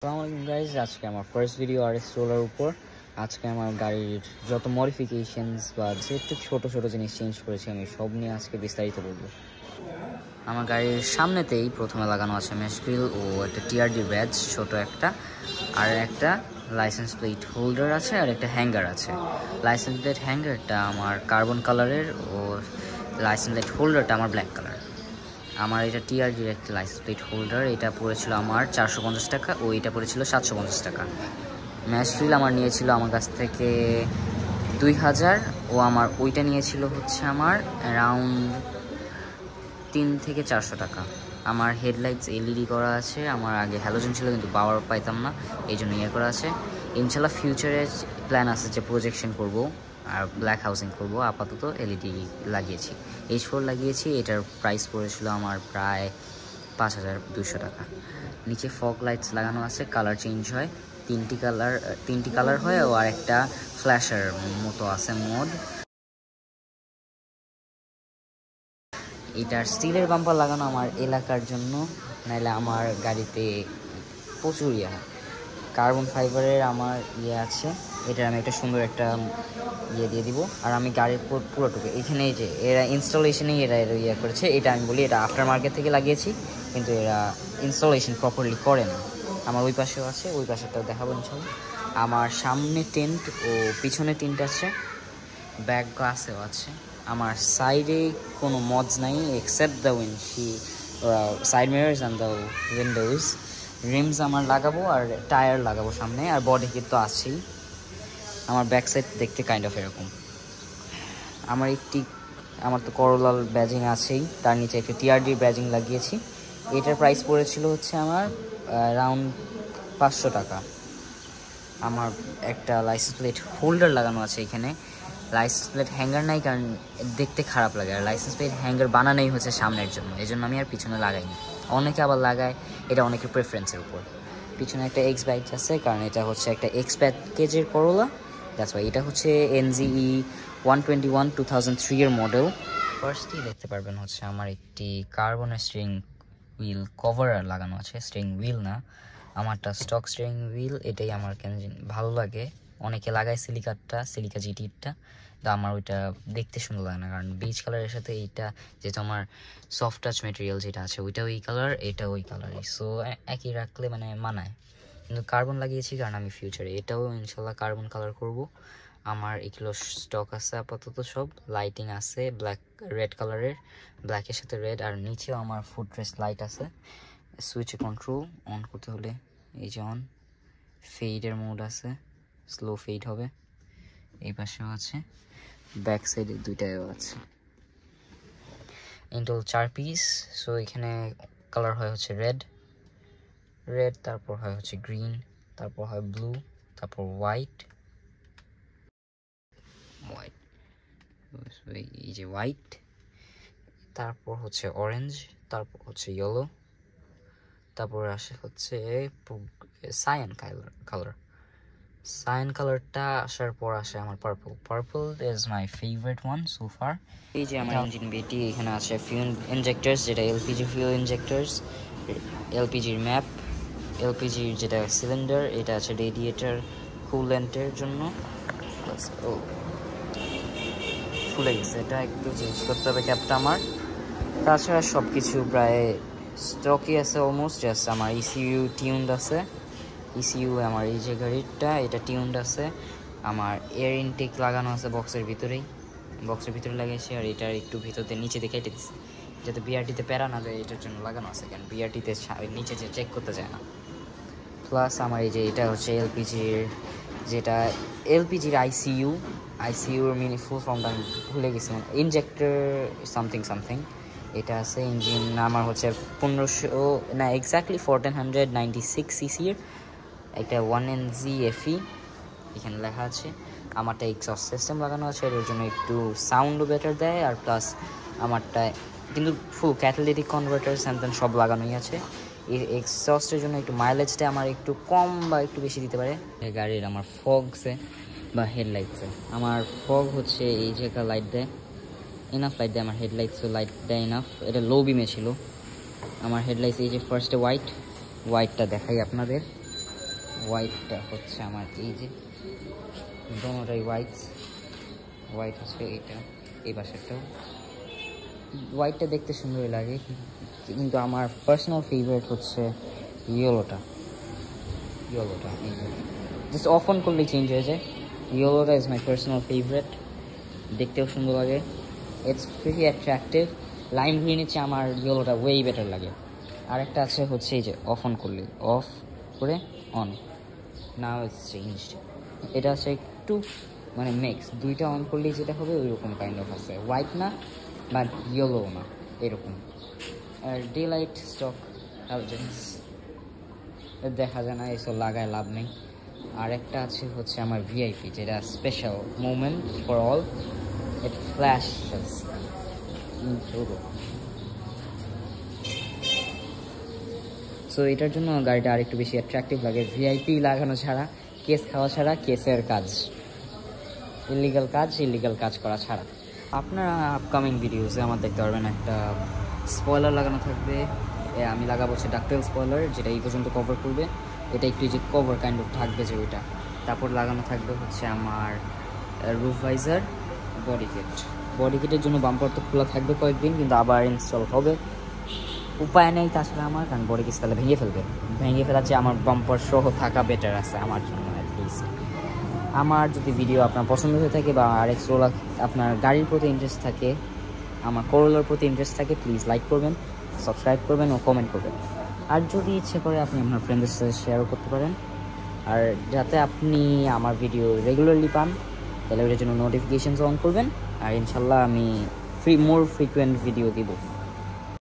আসসালামু আলাইকুম গাইজ, আজকে আমার ফার্স্ট ভিডিও RS রোলার উপর। আজকে আমার গাড়ির যত মডিফিকেশনস বা যে একটু ছোটো ছোটো জিনিস চেঞ্জ করেছি আমি সব নিয়ে আজকে বিস্তারিত বলবো। আমার গাড়ির সামনেতেই প্রথমে লাগানো আছে মেশ গ্রিল ও একটা TRD ব্যাজ ছোটো একটা, আর একটা লাইসেন্স প্লেট হোল্ডার আছে, আর একটা হ্যাঙ্গার আছে। লাইসেন্স প্লেট হ্যাঙ্গারটা আমার কার্বন কালারের ও লাইসেন্স প্লেট হোল্ডারটা আমার ব্ল্যাক কালার। আমার এটা TRD এর একটা লাইসেন্স প্লেট হোল্ডার, এটা পড়েছিল আমার 450 টাকা ও এটা পড়েছিল 750 টাকা। ম্যাশ গ্রিল আমার নিয়েছিল আমার কাছ থেকে 2000 ও আমার ওইটা নিয়েছিল হচ্ছে আমার অ্যারাউন্ড 3 থেকে 400 টাকা। আমার হেডলাইটস LED করা আছে, আমার আগে হ্যালোজেন ছিল কিন্তু পাওয়ার পাইতাম না, এই জন্য ইয়ে করা আছে। ইনশাল্লাহ ফিউচারে প্ল্যান আছে যে প্রজেকশন করব আর ব্ল্যাক হাউসিং করব। আপাতত LED লাগিয়েছি, H4 লাগিয়েছি। এটার প্রাইস পড়েছিল আমার প্রায় 5200 টাকা। নিচে ফগ লাইটস লাগানো আছে, কালার চেঞ্জ হয়, তিনটি কালার হয় ও আরেকটা ফ্ল্যাশার মতো আছে মোড। এটার স্টিলের বাম্পার লাগানো আমার এলাকার জন্য, নাহলে আমার গাড়িতে প্রচুর ইয়ে হয়। কার্বন ফাইবারের আমার ইয়ে আছে, এটার আমি একটা সুন্দর একটা ইয়ে দিয়ে দিব। আর আমি গাড়ির পুরোটুকু এখানে যে এরা ইনস্টলেশনেই এরা ইয়ে করেছে, এটা আমি বলি এটা আফটার মার্কেট থেকে লাগিয়েছি, কিন্তু এরা ইনস্টলেশন প্রপারলি করে না। আমার ওই পাশেও আছে, ওই পাশেটাও দেখাবো ইনশাল্লাহ। আমার সামনে টেন্ট ও পিছনে টেন্ট আছে, ব্যাক গ্লাসেও আছে। আমার সাইডে কোনো মডস নাই except the side mirrors and the Windows. Rims আমার লাগাবো আর টায়ার লাগাবো সামনে, আর বডি কিট তো আছেই। আমার ব্যাক সাইড দেখতে কাইন্ড অফ এরকম। আমার তো করোলার ব্যাজিং আছেই, তার নিচে একটা TRD ব্যাজিং লাগিয়েছি। এটার প্রাইস পড়েছিল হচ্ছে আমার অ্যারাউন্ড 500 টাকা। আমার একটা লাইসেন্স প্লেট হোল্ডার লাগানো আছে এখানে। লাইসেন্স প্লেট হ্যাঙ্গার নাই, কারণ দেখতে খারাপ লাগে, আর লাইসেন্স প্লেট হ্যাঙ্গার বানানোই হচ্ছে সামনের জন্য, এই জন্য আমি আর পিছনে লাগাইনি। অনেকে আবার লাগায়, এটা অনেকের প্রেফারেন্সের উপর। পিছনে একটা X বাইক আছে, কারণ এটা হচ্ছে একটা X প্যাকেজের করোলা, দ্যাটস ওয়াই। এটা হচ্ছে NGE 121 2003 এর মডেল। ফার্স্টই দেখতে পারবেন হচ্ছে আমার একটি কার্বনের স্টিয়ারিং হুইল কভার লাগানো আছে, স্টিয়ারিং হুইল না, আমারটা স্টক স্টিয়ারিং হুইল। এটাই আমার কেন ভালো লাগে। অনেকে লাগায় সিলিকা GT-টা, তো আমার ওইটা দেখতে সুন্দর লাগে না, কারণ বেজ কালারের সাথে এইটা যেহেতু আমার সফট টাচ ম্যাটেরিয়াল যেটা আছে ওইটা ওই কালার, এটা ওই কালারই, সো একই রাখলে মানে মানায়। কিন্তু কার্বন লাগিয়েছি কারণ আমি ফিউচারে এটাও ইনশাল্লাহ কার্বন কালার করব। আমার এগুলো স্টক আছে আপাতত, সব লাইটিং আছে রেড কালারের, ব্ল্যাকের সাথে রেড। আর নিচেও আমার ফুটরেস্ট লাইট আছে, সুইচে কন্ট্রোল অন করতে হলে এই যে অন। ফেডের মোড আছে, স্লো ফেড হবে। এই পাশেও আছে, ব্যাক সাইডে দুইটাও আছে। ইন্টেল 4 পিস, সো এখানে কালার হয় হচ্ছে রেড, তারপর হয় হচ্ছে গ্রিন, তারপর হয় ব্লু, তারপর হোয়াইট, এই যে হোয়াইট, তারপর হচ্ছে অরেঞ্জ, তারপর হচ্ছে ইয়েলো, তারপর আসে হচ্ছে সায়ান কালারটা আসার পর আসে আমার purple is my favourite one so far. এই যে আমার ইঞ্জিন বেটি, এখানে আছে ফিউল ইনজেক্টরস, যেটা LPG ফিউল ইনজেক্টরস, LPGর ম্যাপ, LPGর যেটা সিলিন্ডার, এটা আছে রেডিয়েটার কুলেন্টের জন্য। ফুলে গেছে, এটা একটু চেঞ্জ করতে হবে ক্যাপটা আমার। তাছাড়া সব কিছু প্রায় স্টকই আছে অলমোস্ট, জাস্ট আমার ECU টিউনড আছে। ECU আমার এই যে গাড়িটা এটা টিউনড আছে। আমার এয়ার ইনটেক লাগানো আছে বক্সের ভিতরে লাগাইছি, আর এটার একটু ভিতরে নিচে দিয়ে কেটে দিচ্ছি যাতে BRT-তে প্যারা না দেয়, এটার জন্য লাগানো আছে, কারণ BRT-তে নিচে যে চেক করতে যায় না। প্লাস আমার এই যে এটা হচ্ছে LPGর ICUর ফুল ফর্মটা আমি ভুলে গেছি, ইনজেক্টর সামথিং। এটা আছে ইঞ্জিন আমার হচ্ছে 1500 না এক্স্যাক্টলি 1496 সিসির একটা 1NZ FE এখানে লেখা আছে। আমারটা এক্সস্ট সিস্টেম লাগানো আছে, এর জন্য একটু সাউন্ডও বেটার দেয়, আর প্লাস আমারটা কিন্তু ফুল ক্যাটালিটিক কনভার্টার স্যামসাং সব লাগানোই আছে। এই এক্সস্টের জন্য একটু মাইলেজটা আমার একটু কম বা একটু বেশি দিতে পারে। গাড়ির আমার ফগসে বা হেডলাইটসে আমার ফগ হচ্ছে এই যে একটা লাইট দেয়, ইনাফ লাইট দেয়। আমার হেডলাইটসও লাইট দেয় ইনাফ। এটা লো বিমে ছিল আমার হেডলাইটস। এই যে ফার্স্টে হোয়াইটটা দেখাই আপনাদের, হোয়াইটটা হচ্ছে আমার এই যে দোনোটাই হোয়াইট হচ্ছে এইটা, এই পাশেরটাও হোয়াইটটা দেখতে সুন্দরই লাগে, কিন্তু আমার পার্সোনাল ফেভারিট হচ্ছে ইয়েলোটা। এই যে জাস্ট অফ অন করলেই চেঞ্জ হয়ে যায়। ইয়েলোটা ইজ মাই পার্সোনাল ফেভারিট, দেখতেও সুন্দর লাগে, ইটস ভেরি অ্যাট্রাকটিভ। লাইম গ্রিনের চেয়ে আমার ইয়েলোটা ওয়েই বেটার লাগে। আর একটা আছে হচ্ছে এই যে অফ অন করলে, অফ করে অন, নাও ইটস চেঞ্জড। এটা হচ্ছে একটু মানে মিক্স, দুইটা অন করলেই যেটা হবে ওই রকম কাইন্ড অফ আছে, হোয়াইট না বাট ইয়েলো না এরকম। আর ডে লাইট স্টক হ্যালোজেন্স দেখা যায় না, এসব লাগায় লাভ নেই। আর একটা আছে হচ্ছে আমার ভিআইপি, যেটা special moment for all, it flashes so এটার জন্য গাড়িটা আরেকটু বেশি অ্যাট্রাকটিভ লাগে। ভিআইপি লাগানো ছাড়া, কেস খাওয়া ছাড়া, কেসের কাজ, ইলিগাল কাজ করা ছাড়া। আপনারা আপকামিং ভিডিওসে আমার দেখতে পারবেন একটা স্পয়লার লাগানো থাকবে, আমি লাগাবো হচ্ছে ডাকটেল স্পয়লার, যেটা এই পর্যন্ত কভার করবে। এটা একটু যে কভার কাইন্ড অফ থাকবে যে ওইটা। তারপর লাগানো থাকবে হচ্ছে আমার রুফ ভাইজার, বডি কিটের জন্য বাম্পার তো খোলা থাকবে কয়েকদিন, কিন্তু আবার ইনস্টল হবে, উপায় নেই তাছাড়া আমার, কারণ বডি কিট তাহলে ভেঙে ফেলার চেয়ে আমার বাম্পার সহ থাকা বেটার আছে আমার জন্য অ্যাটলিস্ট। আমার যদি ভিডিও আপনার পছন্দ হয়ে থাকে বা আরেক রোলার আপনার গাড়ির প্রতি ইন্টারেস্ট থাকে, আমার করোলার প্রতি ইন্টারেস্ট থাকে, প্লিজ লাইক করবেন, সাবস্ক্রাইব করবেন ও কমেন্ট করবেন। আর যদি ইচ্ছে করে আপনি আপনার ফ্রেন্ডদের সাথে শেয়ারও করতে পারেন। আর যাতে আপনি আমার ভিডিও রেগুলারলি পান, তাহলে ওইটার জন্য নোটিফিকেশানস অন করবেন। আর ইনশাল্লাহ আমি মোর ফ্রিকুয়েন্ট ভিডিও দিব।